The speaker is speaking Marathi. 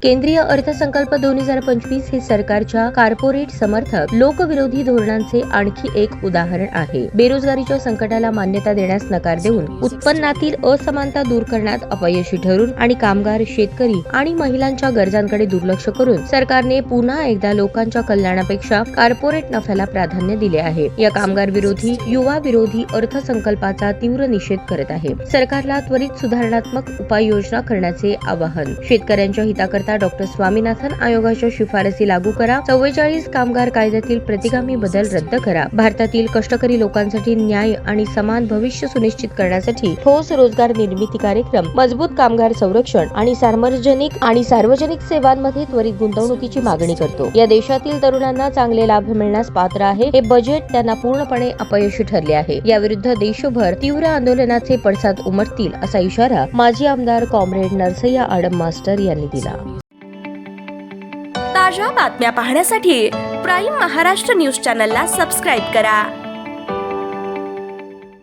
केंद्रीय अर्थसंकल्प 2025 हे सरकारच्या कॉर्पोरेट समर्थक लोकविरोधी धोरणांचे आणखी एक उदाहरण आहे। बेरोजगारीच्या संकटाला मान्यता देण्यास नकार देऊन उत्पन्नातील असमानता दूर करण्यात अपयशी ठरून आणि कामगार, शेतकरी आणि महिलांच्या गरजांकडे दुर्लक्ष करून सरकारने पुन्हा एकदा लोकांच्या कल्याणापेक्षा कॉर्पोरेट नफ्याला प्राधान्य दिले आहे। या कामगार विरोधी, युवा विरोधी अर्थसंकल्पाचा तीव्र निषेध करत आहे। सरकारला त्वरित सुधारणात्मक उपाययोजना करण्याचे आवाहन। शेतकऱ्यांच्या हिताकरता डॉक्टर स्वामीनाथन आयोगाच्या शिफारसी लागू करा। 44 कामगार कायद्यातील प्रतिगामी बदल रद्द करा। भारतातील कष्टकरी लोकांसाठी न्याय आणि समान भविष्य सुनिश्चित करण्यासाठी ठोस रोजगार निर्मिती कार्यक्रम, मजबूत कामगार संरक्षण आणि सार्वजनिक सेवांमध्ये त्वरित गुंतवणुकीची मागणी करतो। या देशातील तरुणांना चांगले लाभ मिळण्यास पात्र आहे। हे बजेट त्यांना पूर्णपणे अपयशी ठरले आहे। याविरुद्ध देशभर तीव्र आंदोलनाचे पडसाद उमटतील असा इशारा माजी आमदार कॉम्रेड नरसय्या आडम मास्टर यांनी दिला। ताज्या बातम्या पाहण्यासाठी प्राईम महाराष्ट्र न्यूज चॅनलला सबस्क्राईब करा।